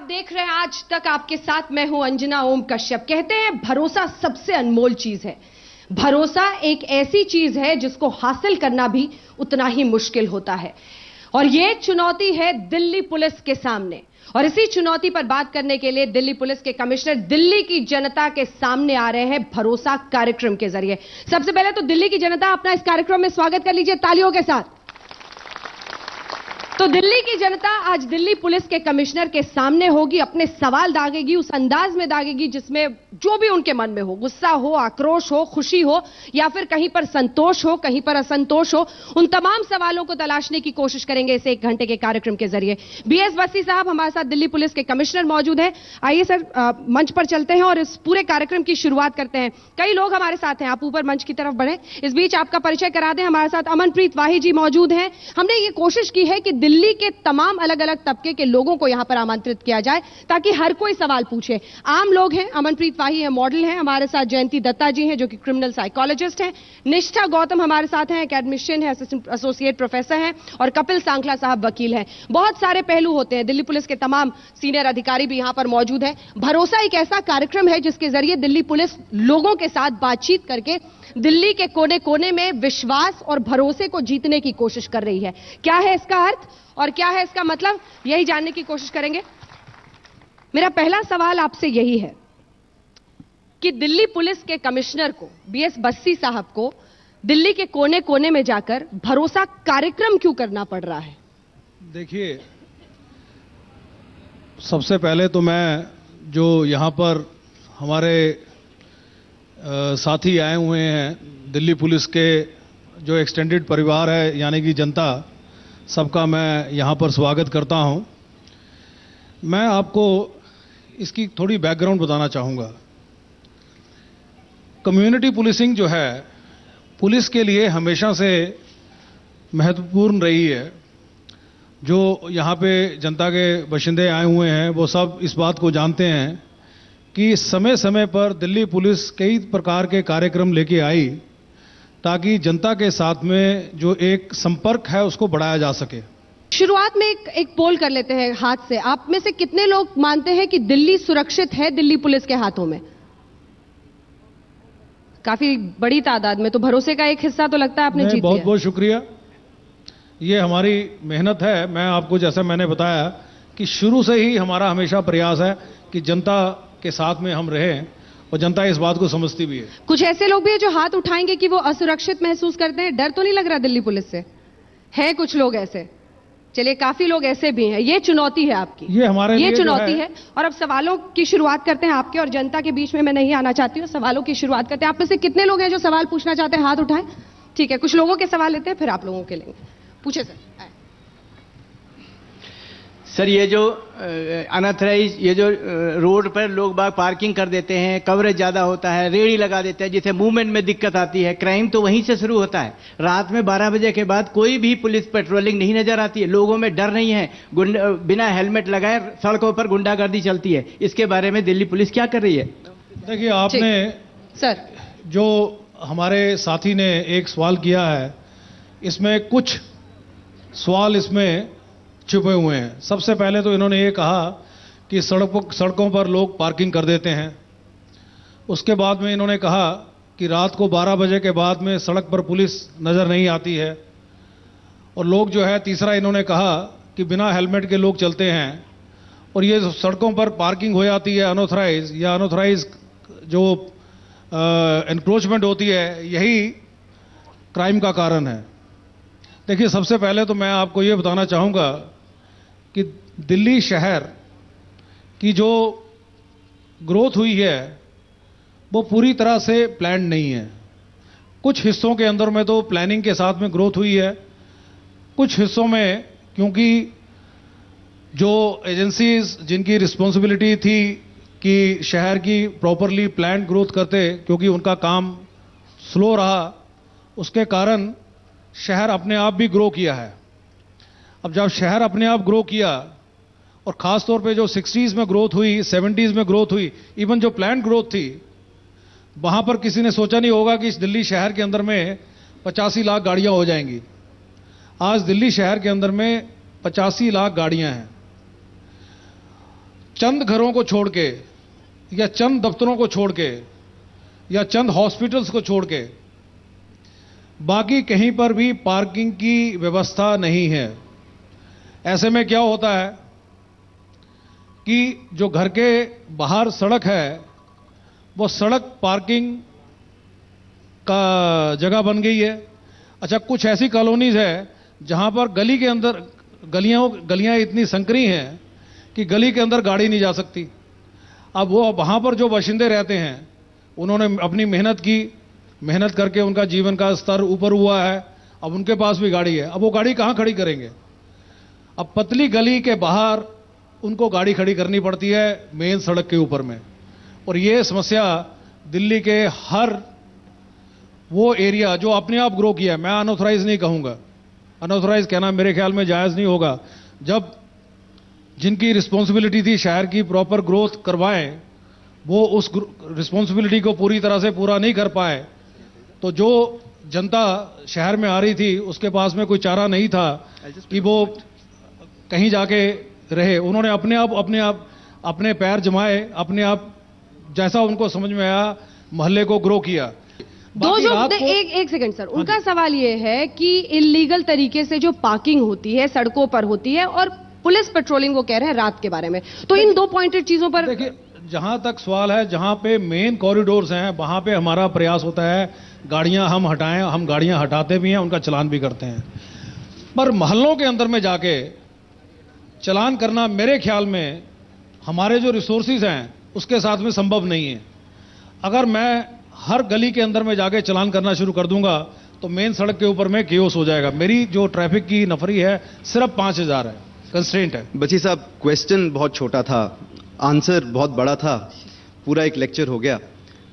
आप देख रहे हैं आज तक आपके साथ मैं हूं अंजना ओम कश्यप। कहते हैं भरोसा सबसे अनमोल चीज है। भरोसा एक ऐसी चीज है जिसको हासिल करना भी उतना ही मुश्किल होता है और यह चुनौती है दिल्ली पुलिस के सामने। और इसी चुनौती पर बात करने के लिए दिल्ली पुलिस के कमिश्नर दिल्ली की जनता के सामने आ रहे हैं भरोसा कार्यक्रम के जरिए। सबसे पहले तो दिल्ली की जनता अपना इस कार्यक्रम में स्वागत कर लीजिए तालियों के साथ। तो दिल्ली की जनता आज दिल्ली पुलिस के कमिश्नर के सामने होगी, अपने सवाल दागेगी, उस अंदाज में दागेगी जिसमें जो भी उनके मन में हो, गुस्सा हो, आक्रोश हो, खुशी हो या फिर कहीं पर संतोष हो, कहीं पर असंतोष हो, उन तमाम सवालों को तलाशने की कोशिश करेंगे इस 1 घंटे के कार्यक्रम के जरिए। बीएस बस्सी साहब हमारे साथ दिल्ली पुलिस के कमिश्नर मौजूद हैं। आइए सर मंच पर चलते हैं और इस पूरे कार्यक्रम की शुरुआत करते हैं। कई लोग हमारे साथ हैं, आप ऊपर मंच की तरफ बढ़े। इस बीच आपका परिचय करा दें। हमारे साथ अमनप्रीत वाही जी मौजूद हैं। हमने ये कोशिश की है कि दिल्ली के तमाम अलग अलग तबके के लोगों को यहां पर आमंत्रित किया जाए ताकि हर कोई सवाल पूछे। आम लोग हैं, अमनप्रीत वाही है, मॉडल हैं। हमारे साथ जयंती दत्ता जी हैं जो कि क्रिमिनल साइकोलॉजिस्ट हैं। निष्ठा गौतम हमारे साथ हैं, एकेडमिशियन है, एसोसिएट प्रोफेसर हैं। और कपिल सांखला साहब वकील हैं। बहुत सारे पहलू होते हैं। दिल्ली पुलिस के तमाम सीनियर अधिकारी भी यहां पर मौजूद हैं। भरोसा एक ऐसा कार्यक्रम है जिसके जरिए दिल्ली पुलिस लोगों के साथ बातचीत करके दिल्ली के कोने कोने में विश्वास और भरोसे को जीतने की कोशिश कर रही है। क्या है इसका अर्थ और क्या है इसका मतलब, यही जानने की कोशिश करेंगे। मेरा पहला सवाल आपसे यही है कि दिल्ली पुलिस के कमिश्नर को, बीएस बस्सी साहब को, दिल्ली के कोने कोने में जाकर भरोसा कार्यक्रम क्यों करना पड़ रहा है? देखिए, सबसे पहले तो मैं जो यहां पर हमारे साथी आए हुए हैं, दिल्ली पुलिस के जो एक्सटेंडेड परिवार है यानी कि जनता, सबका मैं यहाँ पर स्वागत करता हूँ। मैं आपको इसकी थोड़ी बैकग्राउंड बताना चाहूँगा। कम्युनिटी पुलिसिंग जो है पुलिस के लिए हमेशा से महत्वपूर्ण रही है। जो यहाँ पे जनता के बाशिंदे आए हुए हैं वो सब इस बात को जानते हैं कि समय समय पर दिल्ली पुलिस कई प्रकार के कार्यक्रम लेके आई ताकि जनता के साथ में जो एक संपर्क है उसको बढ़ाया जा सके। शुरुआत में एक पोल कर लेते हैं हाथ से। आप में से कितने लोग मानते हैं कि दिल्ली सुरक्षित है दिल्ली पुलिस के हाथों में? काफी बड़ी तादाद में। तो भरोसे का एक हिस्सा तो लगता है आपने जीत लिया। बहुत बहुत शुक्रिया। ये हमारी मेहनत है। मैं आपको जैसा मैंने बताया कि शुरू से ही हमारा हमेशा प्रयास है कि जनता के साथ में हम रहें और जनता इस बात को समझती भी है। कुछ ऐसे लोग भी हैं जो हाथ उठाएंगे कि वो असुरक्षित महसूस करते हैं। डर तो नहीं लग रहा दिल्ली पुलिस से? है कुछ लोग ऐसे? चलिए, काफी लोग ऐसे भी हैं। ये चुनौती है आपकी, ये हमारे लिए चुनौती है। और अब सवालों की शुरुआत करते हैं। आपके और जनता के बीच में मैं नहीं आना चाहती हूँ। सवालों की शुरुआत करते हैं। आप में से कितने लोग हैं जो सवाल पूछना चाहते हैं? हाथ उठाएं। ठीक है, कुछ लोगों के सवाल लेते हैं फिर आप लोगों के लेंगे। पूछे सर। ये जो अनऑथराइज ये जो रोड पर लोग बाग पार्किंग कर देते हैं, कवरेज ज़्यादा होता है, रेहड़ी लगा देते हैं, जिससे मूवमेंट में दिक्कत आती है। क्राइम तो वहीं से शुरू होता है। रात में 12 बजे के बाद कोई भी पुलिस पेट्रोलिंग नहीं नजर आती है। लोगों में डर नहीं है। बिना हेलमेट लगाए सड़कों पर गुंडागर्दी चलती है। इसके बारे में दिल्ली पुलिस क्या कर रही है? देखिए, आपने सर जो हमारे साथी ने एक सवाल किया है, इसमें कुछ सवाल इसमें छुपे हुए हैं। सबसे पहले तो इन्होंने ये कहा कि सड़कों पर लोग पार्किंग कर देते हैं। उसके बाद में इन्होंने कहा कि रात को 12 बजे के बाद में सड़क पर पुलिस नज़र नहीं आती है। और लोग जो है, तीसरा इन्होंने कहा कि बिना हेलमेट के लोग चलते हैं। और ये सड़कों पर पार्किंग हो जाती है अनऑथराइज या अनऑथराइज जो एनक्रोचमेंट होती है, यही क्राइम का कारण है। देखिए, सबसे पहले तो मैं आपको ये बताना चाहूँगा कि दिल्ली शहर की जो ग्रोथ हुई है वो पूरी तरह से प्लान्ड नहीं है। कुछ हिस्सों के अंदर में तो प्लानिंग के साथ में ग्रोथ हुई है। कुछ हिस्सों में क्योंकि जो एजेंसीज जिनकी रिस्पॉन्सिबिलिटी थी कि शहर की प्रॉपरली प्लान्ड ग्रोथ करते, क्योंकि उनका काम स्लो रहा, उसके कारण शहर अपने आप भी ग्रो किया है। अब जब शहर अपने आप ग्रो किया और ख़ास तौर पे जो 60s में ग्रोथ हुई, 70s में ग्रोथ हुई, इवन जो प्लान ग्रोथ थी, वहाँ पर किसी ने सोचा नहीं होगा कि इस दिल्ली शहर के अंदर में 85 लाख गाड़ियाँ हो जाएंगी। आज दिल्ली शहर के अंदर में 85 लाख गाड़ियाँ हैं। चंद घरों को छोड़ के या चंद दफ्तरों को छोड़ के या चंद हॉस्पिटल्स को छोड़ के बाकी कहीं पर भी पार्किंग की व्यवस्था नहीं है। ऐसे में क्या होता है कि जो घर के बाहर सड़क है वो सड़क पार्किंग का जगह बन गई है। अच्छा, कुछ ऐसी कॉलोनीज है जहां पर गली के अंदर गलियां इतनी संकरी हैं कि गली के अंदर गाड़ी नहीं जा सकती। अब वो वहां पर जो बाशिंदे रहते हैं उन्होंने अपनी मेहनत करके उनका जीवन का स्तर ऊपर हुआ है, अब उनके पास भी गाड़ी है, अब वो गाड़ी कहां खड़ी करेंगे? अब पतली गली के बाहर उनको गाड़ी खड़ी करनी पड़ती है मेन सड़क के ऊपर में। और ये समस्या दिल्ली के हर वो एरिया जो अपने आप ग्रो किया है, मैं अनऑथराइज नहीं कहूंगा, अनऑथराइज कहना मेरे ख्याल में जायज नहीं होगा। जब जिनकी रिस्पॉन्सिबिलिटी थी शहर की प्रॉपर ग्रोथ करवाएं, वो उस रिस्पॉन्सिबिलिटी को पूरी तरह से पूरा नहीं कर पाए, तो जो जनता शहर में आ रही थी उसके पास में कोई चारा नहीं था कि वो कहीं जाके रहे। उन्होंने अपने पैर जमाए, अपने आप जैसा उनको समझ में आया मोहल्ले को ग्रो किया। एक सेकंड सर, उनका सवाल ये है कि इलीगल तरीके से जो पार्किंग होती है सड़कों पर होती है और पुलिस पेट्रोलिंग वो कह रहे हैं रात के बारे में, तो इन दो पॉइंटेड चीजों पर देखिए, जहां तक सवाल है, जहां पे मेन कॉरिडोर्स हैं वहां पे हमारा प्रयास होता है गाड़ियां हम हटाएं, हम गाड़ियां हटाते भी हैं, उनका चलान भी करते हैं। पर मोहल्लों के अंदर में जाके चलान करना मेरे ख्याल में हमारे जो रिसोर्सेज हैं उसके साथ में संभव नहीं है। अगर मैं हर गली के अंदर में जाके चलान करना शुरू कर दूंगा तो मेन सड़क के ऊपर में केओस हो जाएगा। मेरी जो ट्रैफिक की नफरी है सिर्फ 5000 है, कंस्ट्रेंट है। बची साहब, क्वेश्चन बहुत छोटा था, आंसर बहुत बड़ा था, पूरा एक लेक्चर हो गया।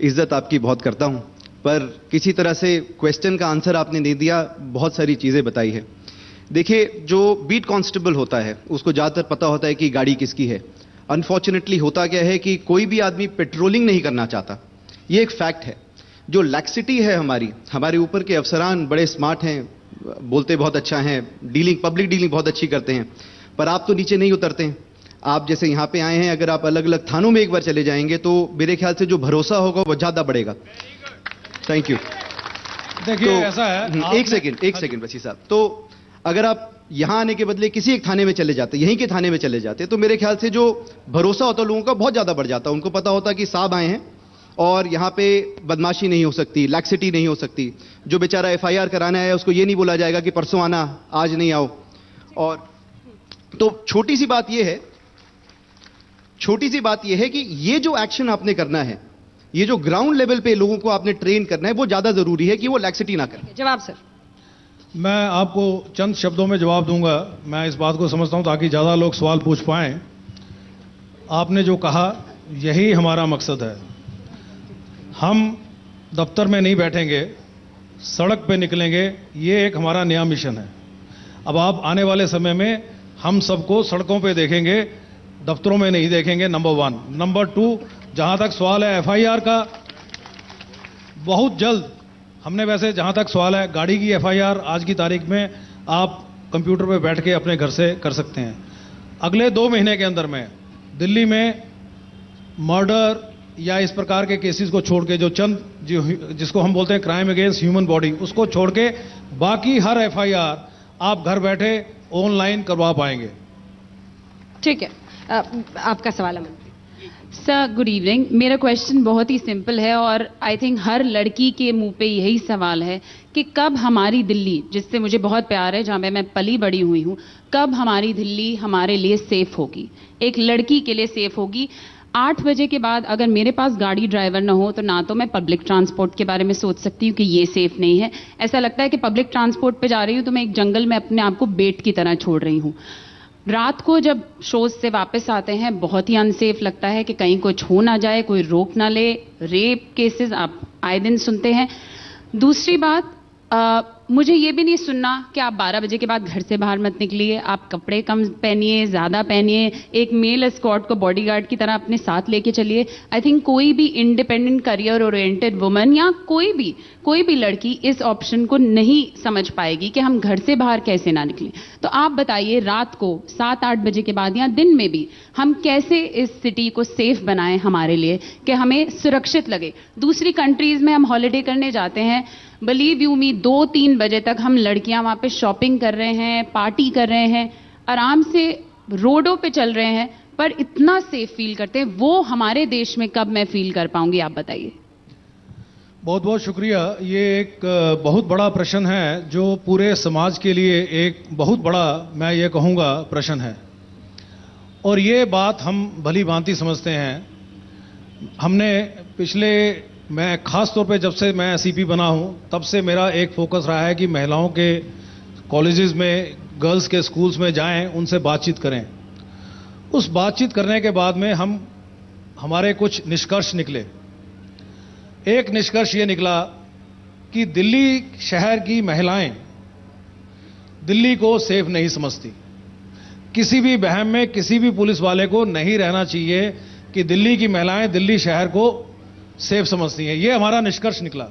इज्जत आपकी बहुत करता हूं, पर किसी तरह से क्वेश्चन का आंसर आपने नहीं दिया, बहुत सारी चीजें बताई है। देखिए, जो बीट कांस्टेबल होता है उसको ज्यादातर पता होता है कि गाड़ी किसकी है। अनफॉर्चुनेटली होता क्या है कि कोई भी आदमी पेट्रोलिंग नहीं करना चाहता, ये एक फैक्ट है। जो लैक्सिटी है हमारे ऊपर के अफसरान बड़े स्मार्ट हैं, बोलते बहुत अच्छा हैं, पब्लिक डीलिंग बहुत अच्छी करते हैं, पर आप तो नीचे नहीं उतरते हैं। आप जैसे यहाँ पे आए हैं, अगर आप अलग अलग थानों में एक बार चले जाएंगे तो मेरे ख्याल से जो भरोसा होगा वो ज्यादा बढ़ेगा। Thank you. देखिए, तो ऐसा है, एक सेकंड बची साहब, तो अगर आप यहां आने के बदले किसी एक थाने में चले जाते, यहीं के थाने में चले जाते, तो मेरे ख्याल से जो भरोसा होता लोगों का बहुत ज्यादा बढ़ जाता। उनको पता होता कि साहब आए हैं और यहां पे बदमाशी नहीं हो सकती, लैक्सिटी नहीं हो सकती। जो बेचारा एफआईआर कराना है उसको ये नहीं बोला जाएगा कि परसों आना, आज नहीं आओ। और तो छोटी सी बात यह है कि ये जो एक्शन आपने करना है, ये जो ग्राउंड लेवल पे लोगों को आपने ट्रेन करना है, वो ज्यादा जरूरी है कि वो लैक्सिटी ना करें। जवाब सर। मैं आपको चंद शब्दों में जवाब दूंगा। मैं इस बात को समझता हूं ताकि ज़्यादा लोग सवाल पूछ पाएं। आपने जो कहा यही हमारा मकसद है। हम दफ्तर में नहीं बैठेंगे, सड़क पे निकलेंगे, ये एक हमारा नया मिशन है। अब आप आने वाले समय में हम सबको सड़कों पे देखेंगे, दफ्तरों में नहीं देखेंगे, नंबर 1। नंबर 2, जहां तक सवाल है एफआईआर का, बहुत जल्द हमने, वैसे जहां तक सवाल है गाड़ी की एफआईआर, आज की तारीख में आप कंप्यूटर पे बैठ के अपने घर से कर सकते हैं। अगले 2 महीने के अंदर में दिल्ली में मर्डर या इस प्रकार के केसेस को छोड़ के जिसको हम बोलते हैं क्राइम अगेंस्ट ह्यूमन बॉडी, उसको छोड़ के बाकी हर एफआईआर आप घर बैठे ऑनलाइन करवा पाएंगे। ठीक है, आपका सवाल है मंत्री। Sir, good evening. मेरा क्वेश्चन बहुत ही सिंपल है और आई थिंक हर लड़की के मुंह पे यही सवाल है कि कब हमारी दिल्ली, जिससे मुझे बहुत प्यार है, जहां मैं पली बड़ी हुई हूं, कब हमारी दिल्ली हमारे लिए सेफ होगी, एक लड़की के लिए सेफ होगी। 8 बजे के बाद अगर मेरे पास गाड़ी ड्राइवर ना हो तो ना तो मैं पब्लिक ट्रांसपोर्ट के बारे में सोच सकती हूँ कि ये सेफ नहीं है। ऐसा लगता है कि पब्लिक ट्रांसपोर्ट पे जा रही हूँ तो मैं एक जंगल में अपने आप को बेट की तरह छोड़ रही हूँ। रात को जब शोज से वापस आते हैं बहुत ही अनसेफ लगता है कि कहीं कुछ हो ना जाए, कोई रोक ना ले। रेप केसेस आप आए दिन सुनते हैं। दूसरी बात, मुझे ये भी नहीं सुनना कि आप 12 बजे के बाद घर से बाहर मत निकलिए, आप कपड़े कम पहनिए, ज़्यादा पहनिए, एक मेल एस्कॉर्ट को बॉडीगार्ड की तरह अपने साथ लेके चलिए। आई थिंक कोई भी इंडिपेंडेंट करियर ओरिएंटेड वुमन या कोई कोई भी लड़की इस ऑप्शन को नहीं समझ पाएगी कि हम घर से बाहर कैसे ना निकलें। तो आप बताइए, रात को 7-8 बजे के बाद या दिन में भी हम कैसे इस सिटी को सेफ बनाएं हमारे लिए कि हमें सुरक्षित लगे। दूसरी कंट्रीज में हम हॉलिडे करने जाते हैं, बिलीव यू मी, 2-3 बजे तक हम लड़कियां वहां पे शॉपिंग कर रहे हैं, पार्टी कर रहे हैं, आराम से रोडों पे चल रहे हैं, पर इतना सेफ फील करते हैं। वो हमारे देश में कब मैं फील कर पाऊंगी, आप बताइए। बहुत बहुत शुक्रिया। ये एक बहुत बड़ा प्रश्न है जो पूरे समाज के लिए एक बहुत बड़ा, मैं ये कहूँगा, प्रश्न है। और ये बात हम भली भांति समझते हैं। हमने पिछले, मैं खास तौर पे जब से मैं सीपी बना हूँ तब से मेरा एक फोकस रहा है कि महिलाओं के कॉलेजेस में, गर्ल्स के स्कूल्स में जाएं, उनसे बातचीत करें। उस बातचीत करने के बाद में हमारे कुछ निष्कर्ष निकले। एक निष्कर्ष ये निकला कि दिल्ली शहर की महिलाएं दिल्ली को सेफ नहीं समझती। किसी भी बहम में किसी भी पुलिस वाले को नहीं रहना चाहिए कि दिल्ली की महिलाएं दिल्ली शहर को सेफ समझती हैं। ये हमारा निष्कर्ष निकला।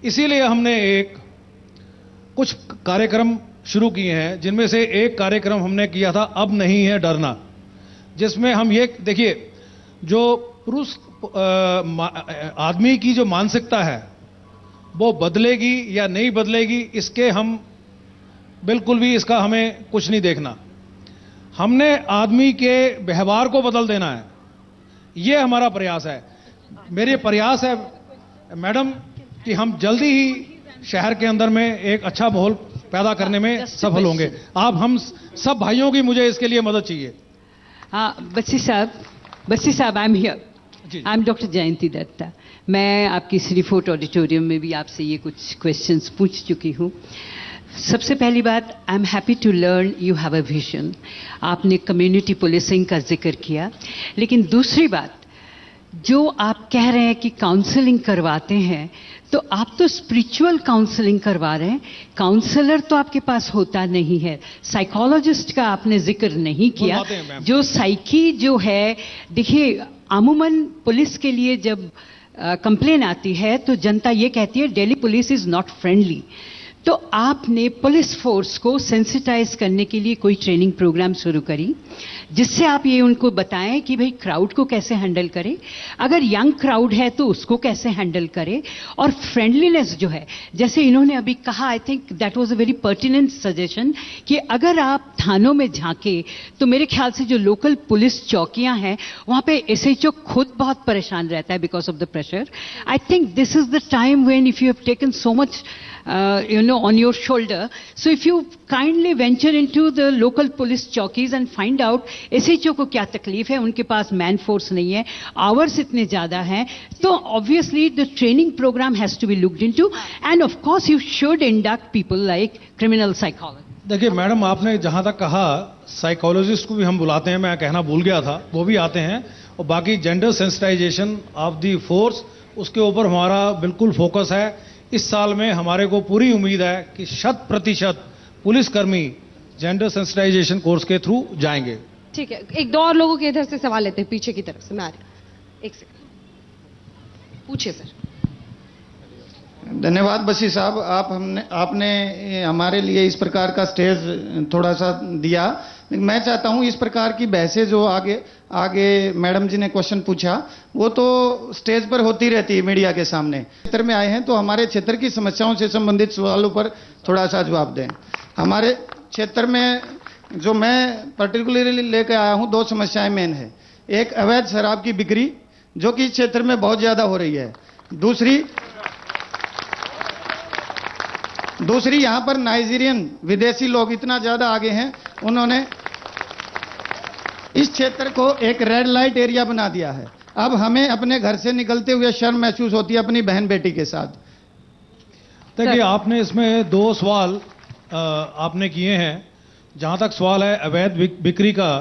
इसीलिए हमने कुछ कार्यक्रम शुरू किए हैं, जिनमें से एक कार्यक्रम हमने किया था, अब नहीं है डरना, जिसमें हम ये देखिए, जो पुरुष आदमी की जो मानसिकता है वो बदलेगी या नहीं बदलेगी, इसके हम बिल्कुल भी, इसका हमें कुछ नहीं देखना। हमने आदमी के व्यवहार को बदल देना है, ये हमारा प्रयास है। मेरे प्रयास है मैडम कि हम जल्दी ही शहर के अंदर में एक अच्छा माहौल पैदा करने में सफल होंगे। हम सब भाइयों की मुझे इसके लिए मदद चाहिए। हाँ, बच्ची साहब, I am here. I am doctor Jayanti Dutta. मैं आपकी श्री फोर्ट ऑडिटोरियम में भी आपसे ये कुछ क्वेश्चंस पूछ चुकी हूँ। सबसे पहली बात, I am happy to learn you have a vision. आपने कम्युनिटी पुलिसिंग का जिक्र किया, लेकिन दूसरी बात, जो आप कह रहे हैं कि काउंसलिंग करवाते हैं, तो आप तो स्पिरिचुअल काउंसलिंग करवा रहे हैं, काउंसलर तो आपके पास होता नहीं है। साइकोलॉजिस्ट का आपने जिक्र नहीं किया। जो साइकी जो है, देखिए, अमूमन पुलिस के लिए जब कंप्लेन आती है तो जनता ये कहती है Delhi police is not friendly. तो आपने पुलिस फोर्स को सेंसिटाइज करने के लिए कोई ट्रेनिंग प्रोग्राम शुरू करी, जिससे आप ये उनको बताएं कि भाई क्राउड को कैसे हैंडल करें, अगर यंग क्राउड है तो उसको कैसे हैंडल करें, और फ्रेंडलीनेस जो है, जैसे इन्होंने अभी कहा, I think that was a very pertinent suggestion, कि अगर आप थानों में झांके तो मेरे ख्याल से जो लोकल पुलिस चौकियां हैं वहां पे एसएचओ खुद बहुत परेशान रहता है because of the pressure. I think this is the time when if you have taken so much on your shoulder. So if you kindly venture into the local police chowkis and find out SHO को क्या तकलीफ है, उनके पास man force नहीं है, hours इतने ज़्यादा हैं, तो obviously the training program has to be looked into, and of course you should induct people like criminal psychology. देखिए मैडम, आपने जहाँ तक कहा, साइकोलॉजिस्ट को भी हम बुलाते हैं, मैं कहना भूल गया था, वो भी आते हैं, और बाकी gender sensitization of the force, उसके ऊपर हमारा बिल्कुल फोकस है। इस साल में हमारे को पूरी उम्मीद है कि 100% पुलिसकर्मी जेंडर सेंसिटाइजेशन कोर्स के थ्रू जाएंगे। ठीक है, एक दो और लोगों के इधर से सवाल लेते हैं, पीछे की तरफ से। मैं आ रही, एक सेकंड, पूछिए सर। धन्यवाद बसी साहब, आपने हमारे लिए इस प्रकार का स्टेज थोड़ा सा दिया। मैं चाहता हूं इस प्रकार की बहसें जो आगे मैडम जी ने क्वेश्चन पूछा, वो तो स्टेज पर होती रहती है मीडिया के सामने। क्षेत्र में आए हैं तो हमारे क्षेत्र की समस्याओं से संबंधित सवालों पर थोड़ा सा जवाब दें। हमारे क्षेत्र में जो मैं पर्टिकुलरली लेकर आया हूं, 2 समस्याएं मेन है। एक, अवैध शराब की बिक्री जो कि इस क्षेत्र में बहुत ज्यादा हो रही है। दूसरी यहां पर नाइजीरियन विदेशी लोग इतना ज्यादा आगे हैं, उन्होंने इस क्षेत्र को एक रेड लाइट एरिया बना दिया है। अब हमें अपने घर से निकलते हुए शर्म महसूस होती है अपनी बहन बेटी के साथ। देखिए, आपने इसमें 2 सवाल आपने किए हैं। जहां तक सवाल है अवैध बिक्री का,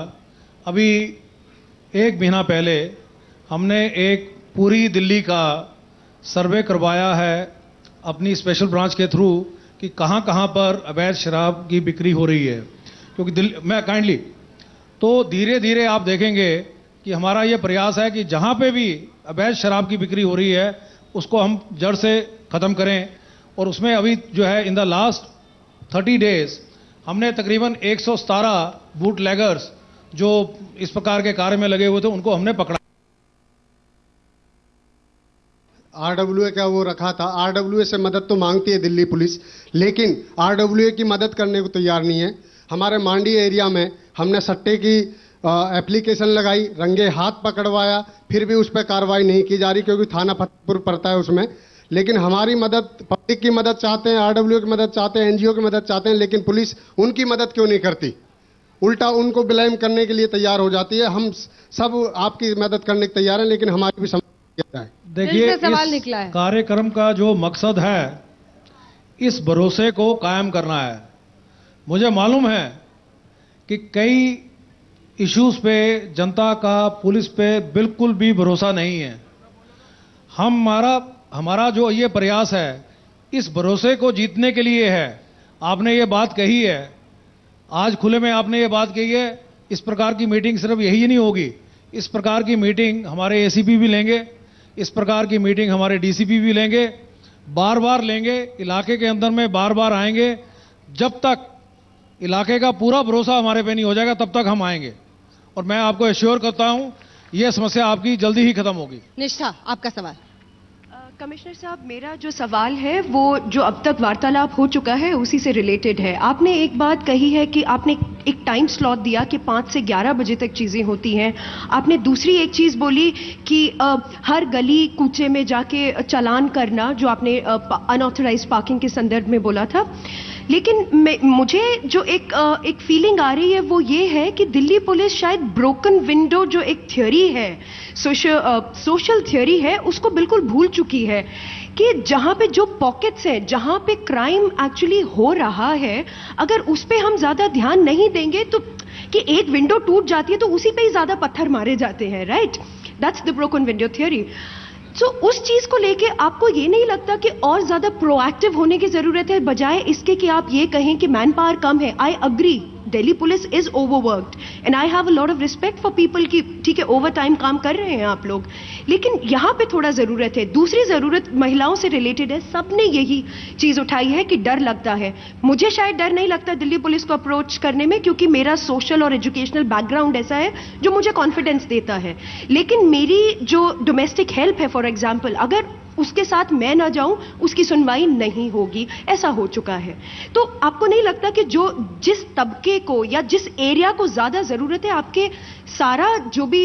अभी 1 महीना पहले हमने एक पूरी दिल्ली का सर्वे करवाया है अपनी स्पेशल ब्रांच के थ्रू कि कहां कहां पर अवैध शराब की बिक्री हो रही है। क्योंकि मैं काइंडली, तो धीरे धीरे आप देखेंगे कि हमारा ये प्रयास है कि जहां पे भी अवैध शराब की बिक्री हो रही है उसको हम जड़ से ख़त्म करें। और उसमें अभी जो है इन द लास्ट 30 डेज हमने तकरीबन 117 बूट लेगर्स जो इस प्रकार के कार्य में लगे हुए थे उनको हमने पकड़ा। आरडब्ल्यूए का वो रखा था। आरडब्ल्यूए से मदद तो मांगती है दिल्ली पुलिस, लेकिन आरडब्ल्यूए की मदद करने को तैयार नहीं है। हमारे मांडी एरिया में हमने सट्टे की एप्लीकेशन लगाई, रंगे हाथ पकड़वाया, फिर भी उस पर कार्रवाई नहीं की जा रही क्योंकि थाना फतेहपुर पड़ता है उसमें। लेकिन हमारी मदद, पब्लिक की मदद चाहते हैं, आरडब्ल्यूए की मदद चाहते हैं, एनजीओ की मदद चाहते हैं, लेकिन पुलिस उनकी मदद क्यों नहीं करती? उल्टा उनको ब्लेम करने के लिए तैयार हो जाती है। हम सब आपकी मदद करने को तैयार हैं, लेकिन हमारी भी समझ है। देखिए, दिल से सवाल इस निकला है। कार्यक्रम का जो मकसद है इस भरोसे को कायम करना है। मुझे मालूम है कि कई इश्यूज पे जनता का पुलिस पे बिल्कुल भी भरोसा नहीं है। हमारा जो ये प्रयास है इस भरोसे को जीतने के लिए है। आपने ये बात कही है, आज खुले में आपने ये बात कही है, इस प्रकार की मीटिंग सिर्फ यही नहीं होगी, इस प्रकार की मीटिंग हमारे एसीपी भी लेंगे, इस प्रकार की मीटिंग हमारे डीसीपी भी लेंगे, बार बार लेंगे, इलाके के अंदर में बार बार आएंगे। जब तक इलाके का पूरा भरोसा हमारे पे नहीं हो जाएगा तब तक हम आएंगे। और मैं आपको एश्योर करता हूं यह समस्या आपकी जल्दी ही खत्म होगी। निष्ठा, आपका सवाल। कमिश्नर साहब, मेरा जो सवाल है वो जो अब तक वार्तालाप हो चुका है उसी से रिलेटेड है। आपने एक बात कही है कि आपने एक टाइम स्लॉट दिया कि 5 से 11 बजे तक चीज़ें होती हैं। आपने दूसरी एक चीज़ बोली कि हर गली कूचे में जाके चालान करना, जो आपने अनऑथराइज्ड पार्किंग के संदर्भ में बोला था। लेकिन मुझे जो एक फीलिंग आ रही है वो ये है कि दिल्ली पुलिस शायद ब्रोकन विंडो जो एक थ्योरी है, सोशल थ्योरी है, उसको बिल्कुल भूल चुकी है कि जहाँ पे जो पॉकेट्स हैं, जहाँ पे क्राइम एक्चुअली हो रहा है, अगर उस पे हम ज़्यादा ध्यान नहीं देंगे तो कि एक विंडो टूट जाती है तो उसी पे ही ज़्यादा पत्थर मारे जाते हैं, right? That's the broken window theory. तो उस चीज को लेके आपको ये नहीं लगता कि और ज्यादा प्रोएक्टिव होने की जरूरत है, बजाय इसके कि आप ये कहें कि मैन पावर कम है? I agree, Delhi police is overworked and I have a lot of respect for people की ठीक है ओवर टाइम काम कर रहे हैं आप लोग, लेकिन यहाँ पे थोड़ा जरूरत है। दूसरी जरूरत महिलाओं से रिलेटेड है। सबने यही चीज उठाई है कि डर लगता है। मुझे शायद डर नहीं लगता दिल्ली पुलिस को अप्रोच करने में, क्योंकि मेरा सोशल और एजुकेशनल बैकग्राउंड ऐसा है जो मुझे कॉन्फिडेंस देता है। लेकिन मेरी जो डोमेस्टिक हेल्प है फॉर एग्जाम्पल, अगर उसके साथ मैं ना जाऊं उसकी सुनवाई नहीं होगी, ऐसा हो चुका है। तो आपको नहीं लगता कि जिस तबके को या जिस एरिया को ज्यादा जरूरत है, आपके सारा जो भी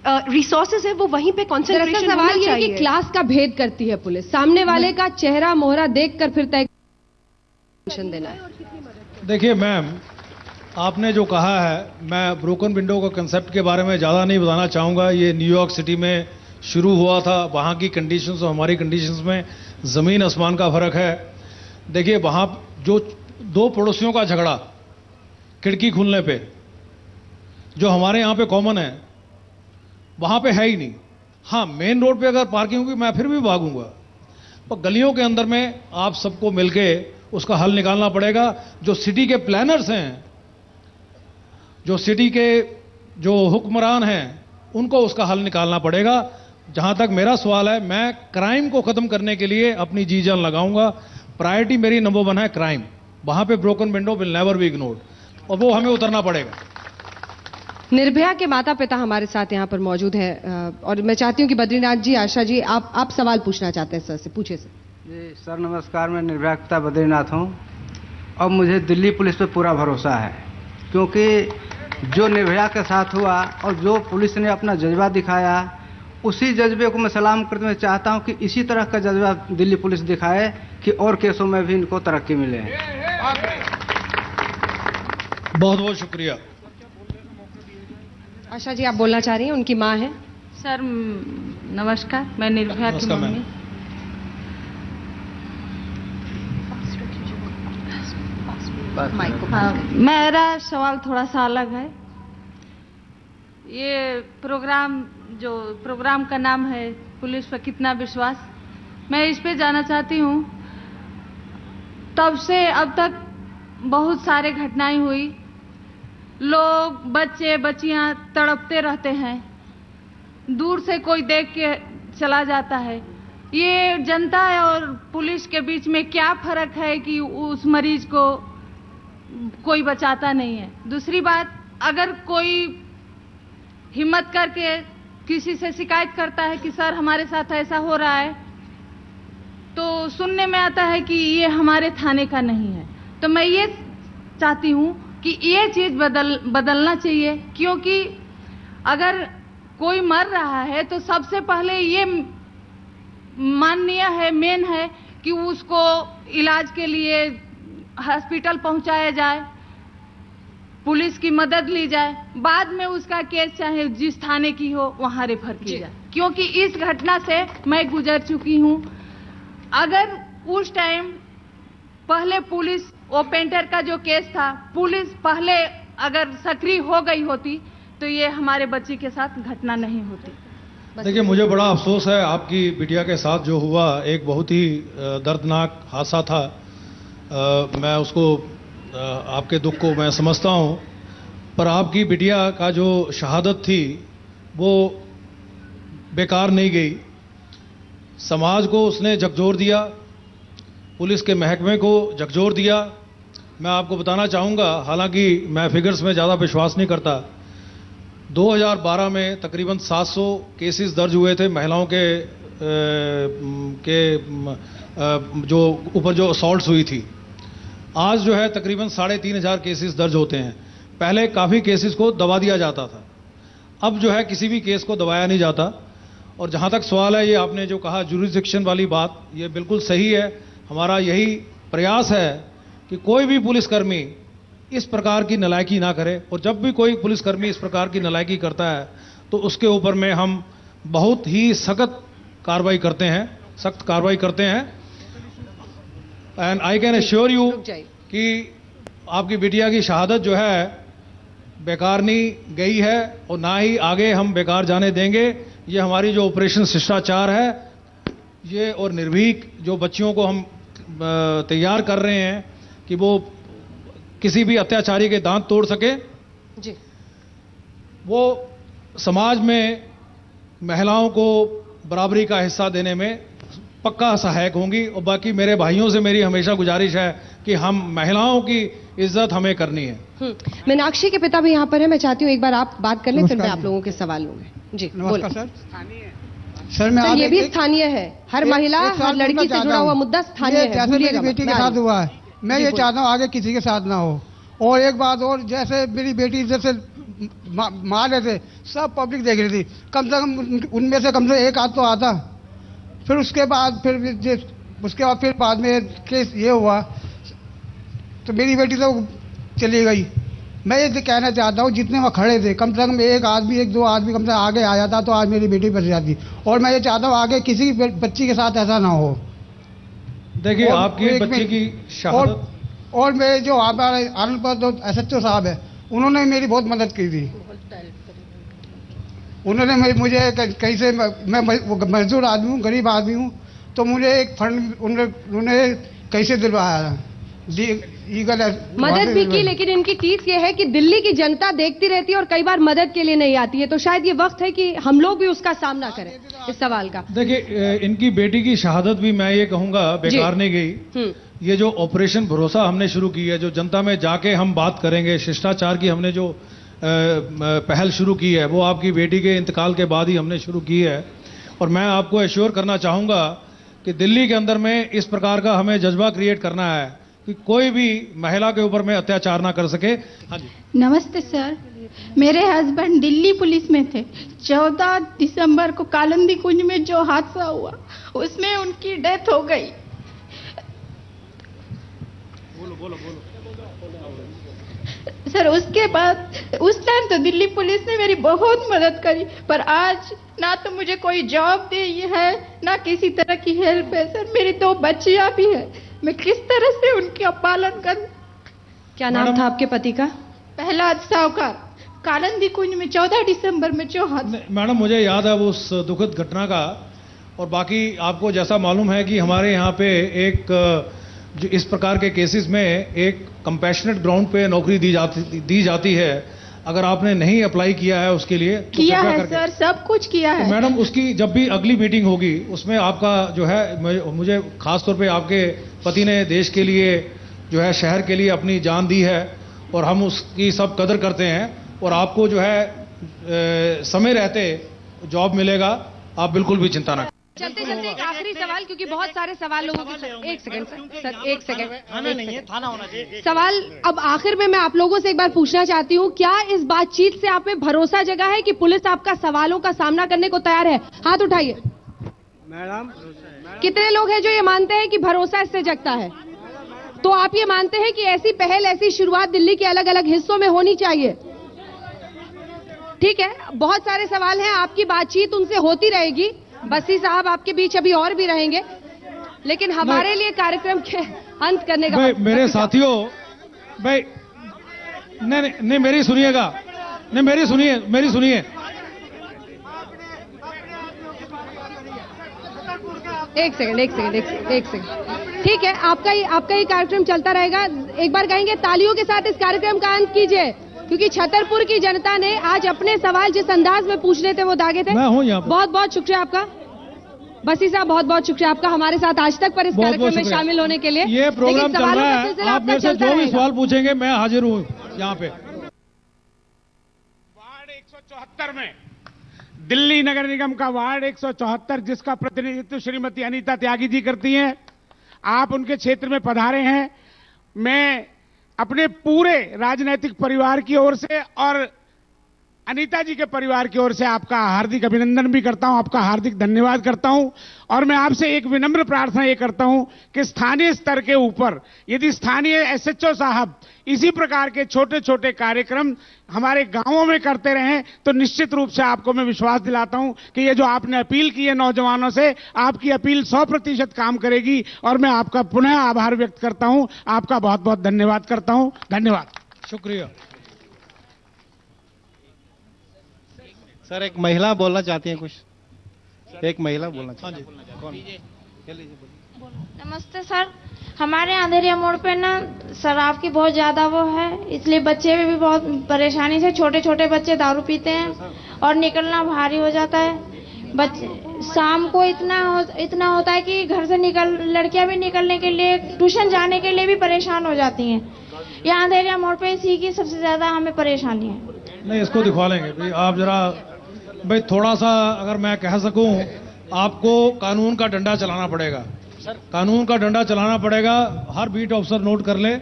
रिसोर्सेज है वो वहीं पे कंसंट्रेशन होना चाहिए? सवाल ये कि क्लास का भेद करती है पुलिस, सामने वाले का चेहरा मोहरा देखकर फिर तय देना है। देखिए मैम, आपने जो कहा है, मैं ब्रोकन विंडो का कंसेप्ट के बारे में ज़्यादा नहीं बताना चाहूँगा। ये न्यूयॉर्क सिटी में शुरू हुआ था। वहाँ की कंडीशंस और हमारी कंडीशंस में ज़मीन आसमान का फ़र्क है। देखिए, वहाँ जो 2 पड़ोसियों का झगड़ा खिड़की खुलने पे, जो हमारे यहाँ पे कॉमन है, वहाँ पे है ही नहीं। हाँ, मेन रोड पे अगर पार्किंग होगी मैं फिर भी भागूंगा, पर गलियों के अंदर में आप सबको मिलके उसका हल निकालना पड़ेगा। जो सिटी के प्लानर्स हैं, जो सिटी के जो हुक्मरान हैं, उनको उसका हल निकालना पड़ेगा। जहां तक मेरा सवाल है, मैं क्राइम को खत्म करने के लिए अपनी जी जान लगाऊंगा। प्रायोरिटी मेरी नंबर 1 है क्राइम। वहां पे broken window will never be ignored, और वो हमें उतरना पड़ेगा। निर्भया के माता पिता हमारे साथ यहाँ पर मौजूद हैं, और मैं चाहती हूँ कि बद्रीनाथ जी, आशा जी, आप सवाल पूछना चाहते हैं सर से, पूछिए सर। जी सर, नमस्कार। मैं निर्भया के पिता बद्रीनाथ हूँ और मुझे दिल्ली पुलिस पे पूरा भरोसा है, क्योंकि जो निर्भया के साथ हुआ और जो पुलिस ने अपना जज्बा दिखाया, उसी जज्बे को मैं सलाम करते हुए चाहता हूं कि इसी तरह का जज्बा दिल्ली पुलिस दिखाए कि और केसों में भी इनको तरक्की मिले। बहुत बहुत शुक्रिया। आशा जी, आप बोलना चाह रही हैं, उनकी माँ है। सर नमस्कार, मैं निर्भया की मम्मी। मेरा सवाल थोड़ा सा अलग है। ये प्रोग्राम का नाम है पुलिस पर कितना विश्वास, मैं इस पे जानना चाहती हूँ। तब से अब तक बहुत सारे घटनाएं हुई, लोग बच्चे बच्चियां तड़पते रहते हैं, दूर से कोई देख के चला जाता है, ये जनता और पुलिस के बीच में क्या फर्क है कि उस मरीज को कोई बचाता नहीं है। दूसरी बात, अगर कोई हिम्मत करके किसी से शिकायत करता है कि सर हमारे साथ ऐसा हो रहा है, तो सुनने में आता है कि ये हमारे थाने का नहीं है। तो मैं ये चाहती हूँ कि ये चीज़ बदलना चाहिए, क्योंकि अगर कोई मर रहा है तो सबसे पहले ये माननीय है, मेन है कि उसको इलाज के लिए हॉस्पिटल पहुंचाया जाए, पुलिस की मदद ली जाए, बाद में उसका केस चाहे जिस थाने की हो वहां रेफर की जाए। क्योंकि इस घटना से मैं गुजर चुकी हूं। अगर उस टाइम पहले पुलिस, वो पेंटर का जो केस था, पुलिस पहले अगर सक्रिय हो गई होती तो ये हमारे बच्चे के साथ घटना नहीं होती। देखिए, मुझे बड़ा अफसोस है आपकी बिटिया के साथ जो हुआ, एक बहुत ही दर्दनाक हादसा था। मैं उसको आपके दुख को मैं समझता हूं, पर आपकी बिटिया का जो शहादत थी वो बेकार नहीं गई। समाज को उसने झकझोर दिया, पुलिस के महकमे को झकझोर दिया। मैं आपको बताना चाहूँगा, हालांकि मैं फिगर्स में ज़्यादा विश्वास नहीं करता, 2012 में तकरीबन 700 केसेस दर्ज हुए थे महिलाओं के जो ऊपर जो असॉल्ट्स हुई थी। आज जो है तकरीबन 3500 केसेस दर्ज होते हैं। पहले काफ़ी केसेस को दबा दिया जाता था, अब जो है किसी भी केस को दबाया नहीं जाता। और जहाँ तक सवाल है, ये आपने जो कहा जुरिडिक्शन वाली बात, ये बिल्कुल सही है। हमारा यही प्रयास है कि कोई भी पुलिसकर्मी इस प्रकार की नालायकी ना करे, और जब भी कोई पुलिसकर्मी इस प्रकार की नालायकी करता है तो उसके ऊपर में हम बहुत ही सख्त कार्रवाई करते हैं, सख्त कार्रवाई करते हैं। And I can assure you कि आपकी बिटिया की शहादत जो है बेकार नहीं गई है, और ना ही आगे हम बेकार जाने देंगे। ये हमारी जो ऑपरेशन शिष्टाचार है, ये और निर्भीक जो बच्चियों को हम तैयार कर रहे हैं कि वो किसी भी अत्याचारी के दांत तोड़ सके जी, वो समाज में महिलाओं को बराबरी का हिस्सा देने में पक्का सहायक होंगी। और बाकी मेरे भाइयों से मेरी हमेशा गुजारिश है कि हम महिलाओं की इज्जत हमें करनी है। मीनाक्षी के पिता भी यहाँ पर है, मैं चाहती हूँ एक बार आप बात कर लें, फिर मैं आप लोगों के सवाल लूंगी। जी नमस्कार सर। मैं ये भी स्थानीय है, हर महिला हर लड़की से जुड़ा हुआ मुद्दा स्थानीय है। जैसे मेरी बेटी के साथ हुआ है, मैं ये चाहता हूँ आगे किसी के साथ ना हो। और एक बात और, जैसे मेरी बेटी जैसे मार रहे थे, सब पब्लिक देख रही थी, कम से कम उनमें से कम से एक आध तो आता। फिर उसके बाद फिर बाद में केस ये हुआ तो मेरी बेटी तो चली गई। मैं ये कहना चाहता हूँ, जितने वहाँ खड़े थे, कम से कम एक आदमी, एक दो आदमी कम से आगे आ जाता तो आज मेरी बेटी बच जाती। और मैं ये चाहता हूँ आगे किसी बच्ची के साथ ऐसा ना हो। देखिए, आपकी बच्ची की शहादत, और मेरे जो हमारे आनंदपुर SHO साहब है, उन्होंने मेरी बहुत मदद की थी। उन्होंने मुझे कहीं से, मैं मजदूर आदमी हूँ, गरीब आदमी हूँ, तो मुझे एक फंड उन्होंने कैसे दिलवाया, मदद भी की। लेकिन इनकी टीस ये है कि दिल्ली की जनता देखती रहती है और कई बार मदद के लिए नहीं आती है, तो शायद ये वक्त है कि हम लोग भी उसका सामना करें इस सवाल का। देखिए, इनकी बेटी की शहादत भी मैं ये कहूँगा बेकार नहीं गई। ये जो ऑपरेशन भरोसा हमने शुरू की है, जो जनता में जाके हम बात करेंगे, शिष्टाचार की हमने जो पहल शुरू की है, वो आपकी बेटी के इंतकाल के बाद ही हमने शुरू की है। और मैं आपको एश्योर करना चाहूँगा कि दिल्ली के अंदर में इस प्रकार का हमें जज्बा क्रिएट करना है कि कोई भी महिला के ऊपर में अत्याचार ना कर सके। हाँ जी, नमस्ते सर। मेरे हस्बैंड दिल्ली पुलिस में थे। 14 दिसंबर को कालंदी कुंज में जो हादसा हुआ, उसमें उनकी डेथ हो गई। बोलो। सर, उसके बाद उस टाइम तो दिल्ली पुलिस ने मेरी बहुत मदद करी, पर आज ना तो मुझे कोई जॉब दी है, ना किसी तरह की हेल्प है। सर, मेरी 2 बच्चियां भी है, मैं किस तरह से उनका पालन करूं? क्या नाम था आपके पति का? प्रहलाद सावकार। कालंदी कुंज में 14 दिसंबर में जो हादसा। मैडम, मुझे याद है उस दुखद घटना का। और बाकी आपको जैसा मालूम है कि हमारे यहाँ पे एक जो इस प्रकार के केसेस में एक कंपैशनेट ग्राउंड पे नौकरी दी जाती है, अगर आपने नहीं अप्लाई किया है उसके लिए तो किया कृपया है करके- सर, सब कुछ किया तो है। मैडम उसकी जब भी अगली मीटिंग होगी उसमें आपका जो है मुझे खास तौर पे आपके पति ने देश के लिए जो है शहर के लिए अपनी जान दी है और हम उसकी सब कदर करते हैं और आपको जो है समय रहते जॉब मिलेगा, आप बिल्कुल भी चिंता ना करें। चलते चलते एक आखिरी सवाल, क्योंकि बहुत सारे सवाल लोगों के। एक सेकंड सर, एक सेकंड। थाना नहीं है, थाना होना चाहिए। सवाल अब आखिर में मैं आप लोगों से एक बार पूछना चाहती हूँ, क्या इस बातचीत से आप में भरोसा जगा है कि पुलिस आपका सवालों का सामना करने को तैयार है? हाथ उठाइए। मैडम कितने लोग हैं जो ये मानते हैं कि भरोसा इससे जगता है? तो आप ये मानते हैं कि ऐसी पहल, ऐसी शुरुआत दिल्ली के अलग अलग हिस्सों में होनी चाहिए? ठीक है, बहुत सारे सवाल हैं, आपकी बातचीत उनसे होती रहेगी। बसी साहब आपके बीच अभी और भी रहेंगे, लेकिन हमारे लिए कार्यक्रम के अंत करने का भाई मेरे साथियों, भाई नहीं मेरी सुनिएगा, नहीं मेरी सुनिए। एक सेकंड। ठीक है, आपका ये कार्यक्रम चलता रहेगा। एक बार कहेंगे तालियों के साथ इस कार्यक्रम का अंत कीजिए, क्योंकि छतरपुर की जनता ने आज अपने सवाल जिस अंदाज में पूछने थे वो दागे थे। मैं हूं यहाँ पे। बहुत बहुत शुक्रिया आपका बसी साहब, बहुत बहुत शुक्रिया आपका हमारे साथ आज तक पर इस कार्यक्रम में शामिल होने के लिए। ये प्रोग्राम चल रहा है, आप मेरे से जो भी सवाल पूछेंगे मैं हाजिर हूँ यहाँ पे। वार्ड 174 में दिल्ली नगर निगम का वार्ड 174 जिसका प्रतिनिधित्व श्रीमती अनीता त्यागी जी करती हैं, आप उनके क्षेत्र में पधारे हैं। मैं अपने पूरे राजनीतिक परिवार की ओर से और अनीता जी के परिवार की ओर से आपका हार्दिक अभिनंदन भी करता हूं, आपका हार्दिक धन्यवाद करता हूं। और मैं आपसे एक विनम्र प्रार्थना ये करता हूं कि स्थानीय स्तर के ऊपर यदि स्थानीय एसएचओ साहब इसी प्रकार के छोटे छोटे कार्यक्रम हमारे गांवों में करते रहें तो निश्चित रूप से आपको मैं विश्वास दिलाता हूं कि ये जो आपने अपील की है नौजवानों से, आपकी अपील 100% काम करेगी। और मैं आपका पुनः आभार व्यक्त करता हूं, आपका बहुत बहुत धन्यवाद करता हूं। धन्यवाद, शुक्रिया। सर एक महिला बोलना चाहती हैं कुछ, एक महिला बोलना चाहती है। कौन? नमस्ते सर, हमारे अंधेरिया मोड़ पे ना शराब की बहुत ज़्यादा वो है, इसलिए बच्चे भी बहुत परेशानी से, छोटे छोटे बच्चे दारू पीते हैं और निकलना भारी हो जाता है। बच्चे शाम को इतना होता है कि घर से लड़कियां भी निकलने के लिए, ट्यूशन जाने के लिए भी परेशान हो जाती हैं। यहाँ अंधेरिया मोड़ पे इसी की सबसे ज़्यादा हमें परेशानी है। नहीं, इसको दिखवा लेंगे भाई, आप जरा भाई थोड़ा सा अगर मैं कह सकूं, आपको कानून का डंडा चलाना पड़ेगा, कानून का डंडा चलाना पड़ेगा। हर बीट ऑफिसर नोट कर ले,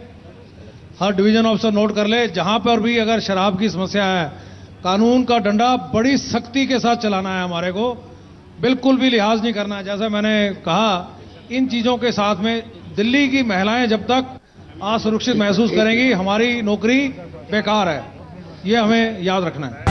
हर डिवीजन ऑफिसर नोट कर ले, जहां पर भी अगर शराब की समस्या है, कानून का डंडा बड़ी सख्ती के साथ चलाना है हमारे को, बिल्कुल भी लिहाज नहीं करना है। जैसा मैंने कहा, इन चीज़ों के साथ में दिल्ली की महिलाएं जब तक असुरक्षित महसूस करेंगी, हमारी नौकरी बेकार है, ये हमें याद रखना है।